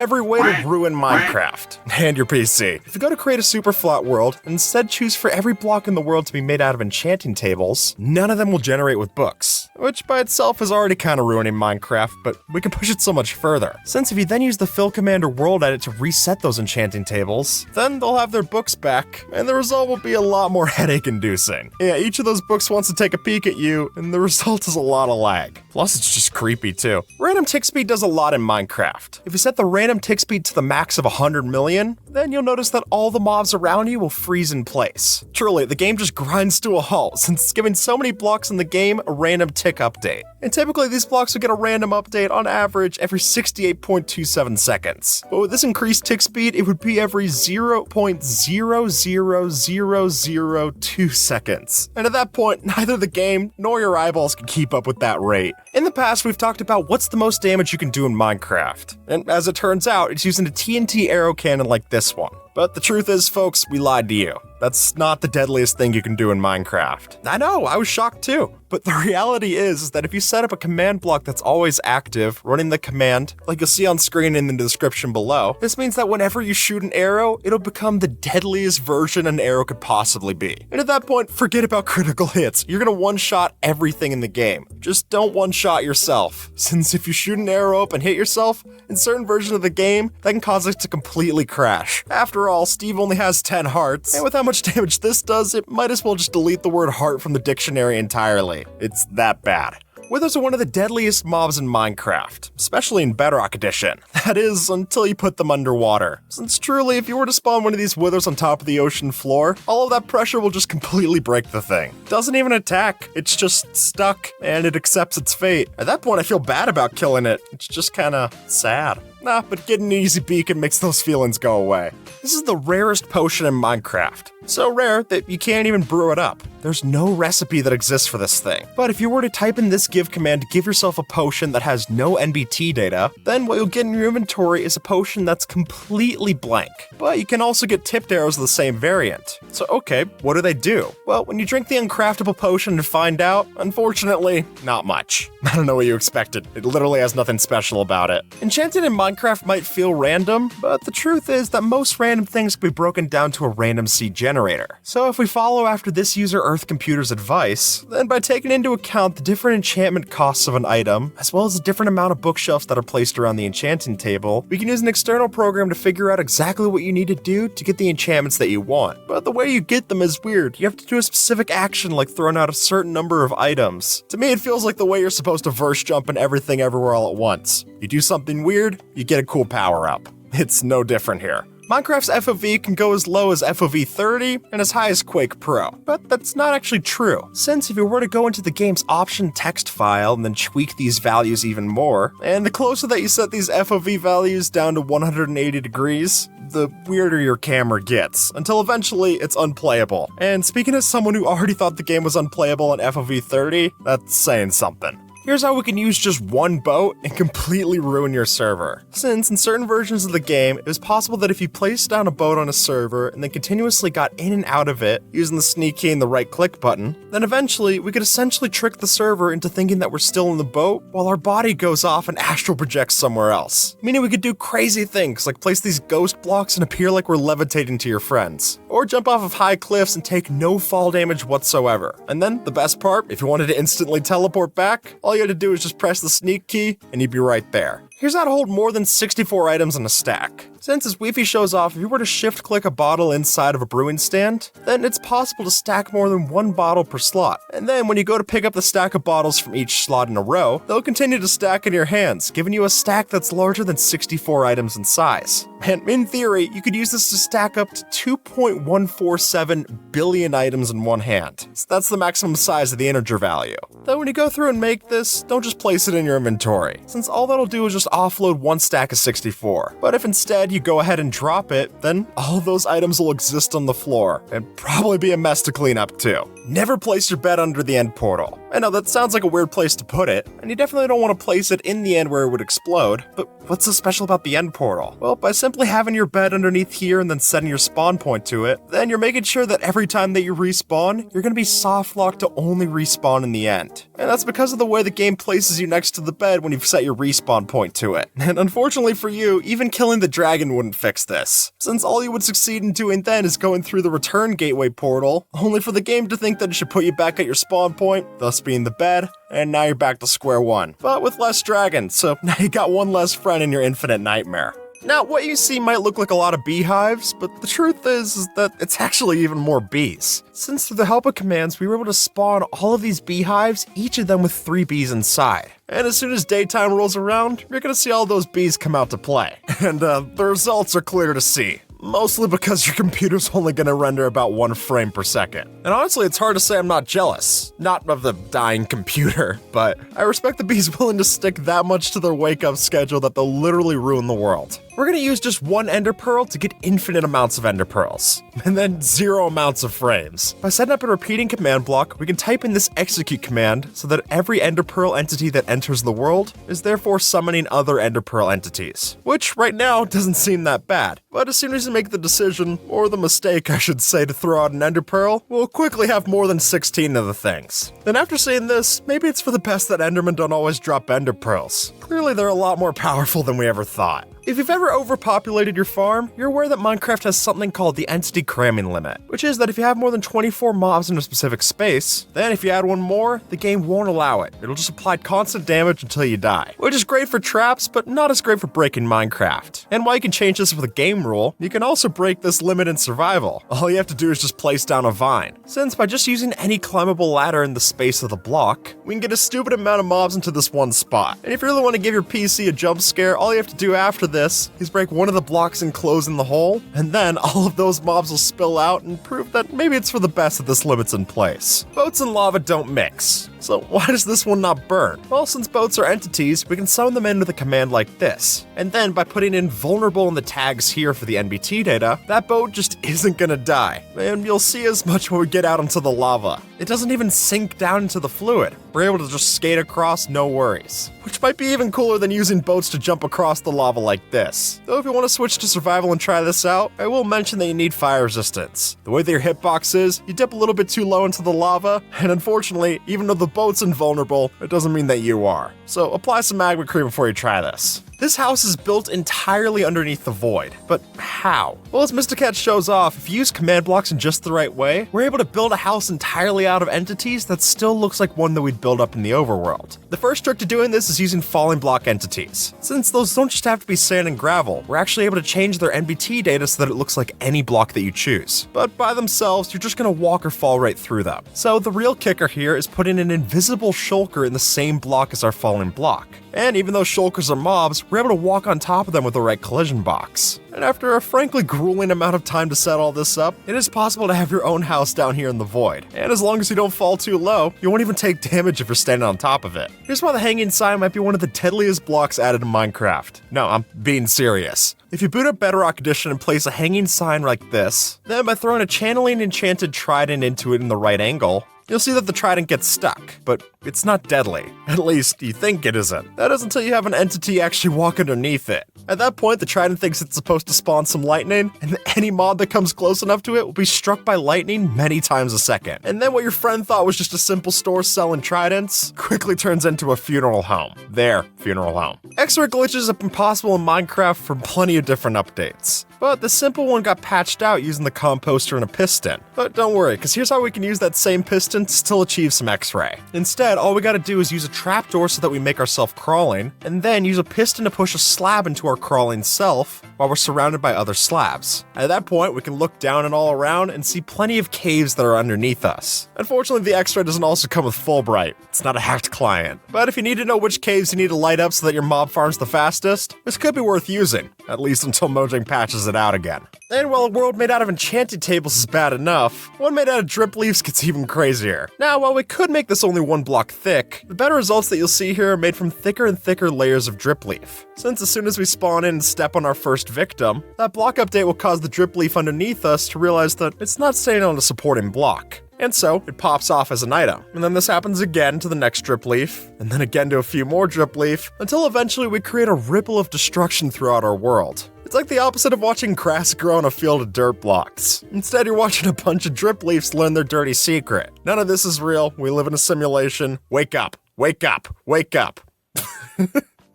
Every way to ruin Minecraft and your PC. If you go to create a super flat world and instead choose for every block in the world to be made out of enchanting tables, none of them will generate with books, which by itself is already kind of ruining Minecraft, but we can push it so much further. Since if you then use the fill command or world edit to reset those enchanting tables, then they'll have their books back, and the result will be a lot more headache inducing. Yeah, each of those books wants to take a peek at you, and the result is a lot of lag. Plus, it's just creepy too. Random tick speed does a lot in Minecraft. If you set the random tick speed to the max of 100 million, then you'll notice that all the mobs around you will freeze in place. Truly, the game just grinds to a halt since it's giving so many blocks in the game a random tick update. And typically these blocks will get a random update on average every 68.27 seconds. But with this increased tick speed, it would be every 0.00002 seconds. And at that point, neither the game nor your eyeballs can keep up with that rate. In the past, we've talked about what's the most damage you can do in Minecraft. And as it turns out, it's using a TNT arrow cannon like this one. But the truth is, folks, we lied to you. That's not the deadliest thing you can do in Minecraft. I know, I was shocked too. But the reality is that if you set up a command block that's always active, running the command, like you'll see on screen in the description below, this means that whenever you shoot an arrow, it'll become the deadliest version an arrow could possibly be. And at that point, forget about critical hits. You're gonna one-shot everything in the game. Just don't one-shot yourself, since if you shoot an arrow up and hit yourself, in certain versions of the game, that can cause it to completely crash. After all, Steve only has 10 hearts, and with how much damage this does, it might as well just delete the word heart from the dictionary entirely. It's that bad. Withers are one of the deadliest mobs in Minecraft, especially in Bedrock Edition. That is, until you put them underwater. Since truly, if you were to spawn one of these withers on top of the ocean floor, all of that pressure will just completely break the thing. Doesn't even attack, it's just stuck, and it accepts its fate. At that point, I feel bad about killing it. It's just kinda sad. Nah, but getting an easy beacon makes those feelings go away. This is the rarest potion in Minecraft. So rare that you can't even brew it up. There's no recipe that exists for this thing. But if you were to type in this give command to give yourself a potion that has no NBT data, then what you'll get in your inventory is a potion that's completely blank. But you can also get tipped arrows of the same variant. So okay, what do they do? Well, when you drink the uncraftable potion and find out, unfortunately, not much. I don't know what you expected. It literally has nothing special about it. Enchanted in Minecraft might feel random, but the truth is that most random things can be broken down to a random seed generator. So if we follow after this user Earth Computer's advice, then by taking into account the different enchantment costs of an item, as well as the different amount of bookshelves that are placed around the enchanting table, we can use an external program to figure out exactly what you need to do to get the enchantments that you want. But the way you get them is weird. You have to do a specific action like throwing out a certain number of items. To me, it feels like the way you're supposed to verse jump and everything everywhere all at once. You do something weird, you get a cool power-up. It's no different here. Minecraft's FOV can go as low as FOV 30 and as high as Quake Pro, but that's not actually true, since if you were to go into the game's option text file and then tweak these values even more, and the closer that you set these FOV values down to 180 degrees, the weirder your camera gets, until eventually it's unplayable. And speaking as someone who already thought the game was unplayable in FOV 30, that's saying something. Here's how we can use just one boat and completely ruin your server. Since in certain versions of the game, it was possible that if you placed down a boat on a server and then continuously got in and out of it using the sneak key and the right click button, then eventually we could essentially trick the server into thinking that we're still in the boat while our body goes off and astral projects somewhere else. Meaning we could do crazy things like place these ghost blocks and appear like we're levitating to your friends. Or jump off of high cliffs and take no fall damage whatsoever. And then, the best part, if you wanted to instantly teleport back, all you had to do is just press the sneak key and you'd be right there. Here's how to hold more than 64 items in a stack. Since as Wi-Fi shows off, if you were to shift click a bottle inside of a brewing stand, then it's possible to stack more than one bottle per slot. And then when you go to pick up the stack of bottles from each slot in a row, they'll continue to stack in your hands, giving you a stack that's larger than 64 items in size. And in theory, you could use this to stack up to 2.147 billion items in one hand. So that's the maximum size of the integer value. Though when you go through and make this, don't just place it in your inventory, since all that'll do is just offload one stack of 64. But if instead you go ahead and drop it, then all of those items will exist on the floor, and probably be a mess to clean up too. Never place your bed under the end portal. I know that sounds like a weird place to put it, and you definitely don't want to place it in the end where it would explode, but what's so special about the end portal? Well, by simply having your bed underneath here and then setting your spawn point to it, then you're making sure that every time that you respawn, you're going to be soft locked to only respawn in the end. And that's because of the way the game places you next to the bed when you've set your respawn point to it. And unfortunately for you, even killing the dragon wouldn't fix this, since all you would succeed in doing then is going through the return gateway portal, only for the game to think that it should put you back at your spawn point, thus being the bed, and now you're back to square one, but with less dragons, so now you got one less friend in your infinite nightmare. Now, what you see might look like a lot of beehives, but the truth is that it's actually even more bees. Since through the help of commands, we were able to spawn all of these beehives, each of them with 3 bees inside. And as soon as daytime rolls around, you're gonna see all those bees come out to play. And the results are clear to see. Mostly because your computer's only gonna render about 1 frame per second. And honestly, it's hard to say I'm not jealous. Not of the dying computer, but I respect the bees willing to stick that much to their wake-up schedule that they'll literally ruin the world. We're gonna use just 1 ender pearl to get infinite amounts of ender pearls, and then 0 amounts of frames. By setting up a repeating command block, we can type in this execute command so that every ender pearl entity that enters the world is therefore summoning other ender pearl entities, which right now doesn't seem that bad. But as soon as you make the decision, or the mistake I should say, to throw out an ender pearl, we'll quickly have more than 16 of the things. Then after saying this, maybe it's for the best that endermen don't always drop ender pearls. Clearly they're a lot more powerful than we ever thought. If you've ever overpopulated your farm, you're aware that Minecraft has something called the entity cramming limit, which is that if you have more than 24 mobs in a specific space, then if you add one more, the game won't allow it. It'll just apply constant damage until you die, which is great for traps, but not as great for breaking Minecraft. And while you can change this with a game rule, you can also break this limit in survival. All you have to do is just place down a vine, since by just using any climbable ladder in the space of the block, we can get a stupid amount of mobs into this one spot. And if you really want to give your PC a jump scare, all you have to do after this is break one of the blocks and close in the hole, and then all of those mobs will spill out and prove that maybe it's for the best that this limit's in place. Boats and lava don't mix, so why does this one not burn? Well, since boats are entities, we can summon them in with a command like this, and then by putting in vulnerable in the tags here for the NBT data, that boat just isn't gonna die, and you'll see as much when we get out into the lava. It doesn't even sink down into the fluid. We're able to just skate across, no worries. Which might be even cooler than using boats to jump across the lava like this. Though if you want to switch to survival and try this out, I will mention that you need fire resistance. The way that your hitbox is, you dip a little bit too low into the lava, and unfortunately, even though the boat's invulnerable, it doesn't mean that you are. So apply some magma cream before you try this. This house is built entirely underneath the void, but how? Well, as Mr. Cat shows off, if you use command blocks in just the right way, we're able to build a house entirely out of entities that still looks like one that we'd build up in the overworld. The first trick to doing this is using falling block entities. Since those don't just have to be sand and gravel, we're actually able to change their NBT data so that it looks like any block that you choose. But by themselves, you're just gonna walk or fall right through them. So the real kicker here is putting an invisible shulker in the same block as our falling block. And even though shulkers are mobs, we're able to walk on top of them with the right collision box. And after a frankly grueling amount of time to set all this up, it is possible to have your own house down here in the void. And as long as you don't fall too low, you won't even take damage if you're standing on top of it. Here's why the hanging sign might be one of the deadliest blocks added in Minecraft. No, I'm being serious. If you boot up Bedrock Edition and place a hanging sign like this, then by throwing a channeling enchanted trident into it in the right angle, you'll see that the trident gets stuck, but it's not deadly. At least, you think it isn't. That is until you have an entity actually walk underneath it. At that point, the trident thinks it's supposed to spawn some lightning, and any mob that comes close enough to it will be struck by lightning many times a second. And then what your friend thought was just a simple store selling tridents quickly turns into a funeral home. Their funeral home. X-ray glitches have been possible in Minecraft for plenty of different updates, but the simple one got patched out using the composter and a piston. But don't worry, because here's how we can use that same piston to still achieve some X-ray. Instead, all we gotta do is use a trapdoor so that we make ourselves crawling, and then use a piston to push a slab into our crawling self while we're surrounded by other slabs. At that point, we can look down and all around and see plenty of caves that are underneath us. Unfortunately, the X-ray doesn't also come with Fulbright. It's not a hacked client. But if you need to know which caves you need to light up so that your mob farms the fastest, this could be worth using, at least until Mojang patches it out again. And while a world made out of enchanted tables is bad enough, one made out of drip leaves gets even crazier. Now, while we could make this only 1 block thick, the better results that you'll see here are made from thicker and thicker layers of drip leaf. Since as soon as we spawn in and step on our first victim, that block update will cause the drip leaf underneath us to realize that it's not staying on a supporting block. and so it pops off as an item. And then this happens again to the next drip leaf, and then again to a few more drip leaf, until eventually we create a ripple of destruction throughout our world. It's like the opposite of watching grass grow in a field of dirt blocks. Instead, you're watching a bunch of drip leaves learn their dirty secret. None of this is real. We live in a simulation. Wake up. Wake up. Wake up.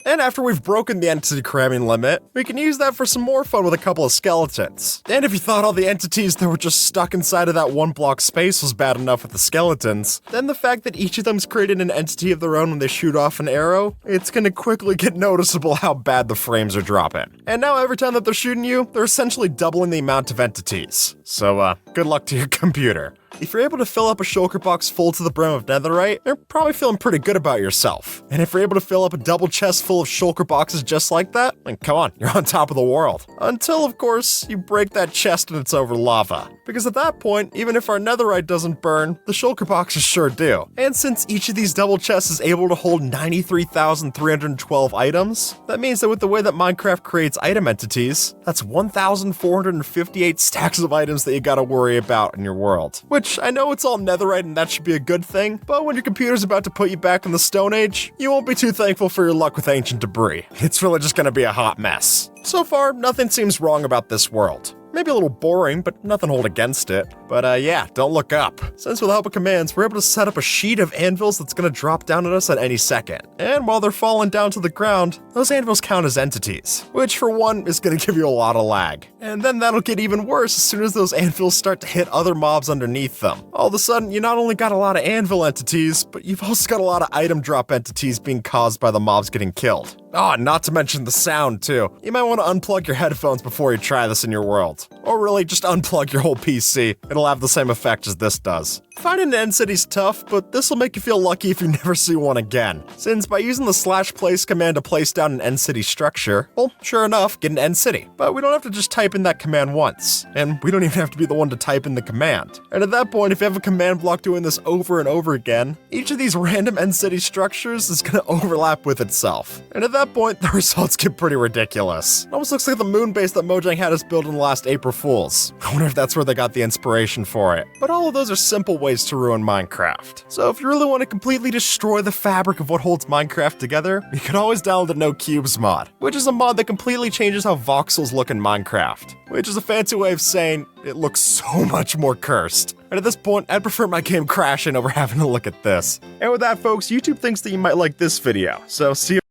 And after we've broken the entity cramming limit, we can use that for some more fun with a couple of skeletons. And if you thought all the entities that were just stuck inside of that one block space was bad enough with the skeletons, then the fact that each of them's created an entity of their own when they shoot off an arrow, it's gonna quickly get noticeable how bad the frames are dropping. And now every time that they're shooting you, they're essentially doubling the amount of entities. So good luck to your computer. If you're able to fill up a shulker box full to the brim of netherite, you're probably feeling pretty good about yourself. And if you're able to fill up a double chest full of shulker boxes just like that, then come on, you're on top of the world. Until, of course, you break that chest and it's over lava. Because at that point, even if our netherite doesn't burn, the shulker boxes sure do. And since each of these double chests is able to hold 93,312 items, that means that with the way that Minecraft creates item entities, that's 1,458 stacks of items that you gotta worry about in your world. Which I know it's all netherite and that should be a good thing, but when your computer's about to put you back in the Stone Age, you won't be too thankful for your luck with ancient debris. It's really just gonna be a hot mess. So far, nothing seems wrong about this world. Maybe a little boring, but nothing hold against it. But yeah, don't look up. Since with the help of commands, we're able to set up a sheet of anvils that's gonna drop down at us at any second. And while they're falling down to the ground, those anvils count as entities, which for one is gonna give you a lot of lag. And then that'll get even worse as soon as those anvils start to hit other mobs underneath them. All of a sudden, you not only got a lot of anvil entities, but you've also got a lot of item drop entities being caused by the mobs getting killed. Oh, not to mention the sound too. You might want to unplug your headphones before you try this in your world. Or really, just unplug your whole PC. It'll have the same effect as this does. Finding an end city's tough, but this will make you feel lucky if you never see one again. Since by using the /place command to place down an end city structure, well, sure enough, get an end city. But we don't have to just type in that command once. And we don't even have to be the one to type in the command. And at that point, if you have a command block doing this over and over again, each of these random end city structures is gonna overlap with itself. And at that point, the results get pretty ridiculous. It almost looks like the moon base that Mojang had us build in the last April Fools. I wonder if that's where they got the inspiration for it. But all of those are simple ways to ruin Minecraft. So if you really want to completely destroy the fabric of what holds Minecraft together, you can always download the No Cubes mod, which is a mod that completely changes how voxels look in Minecraft, which is a fancy way of saying it looks so much more cursed. And at this point, I'd prefer my game crashing over having to look at this. And with that, folks, YouTube thinks that you might like this video, so see you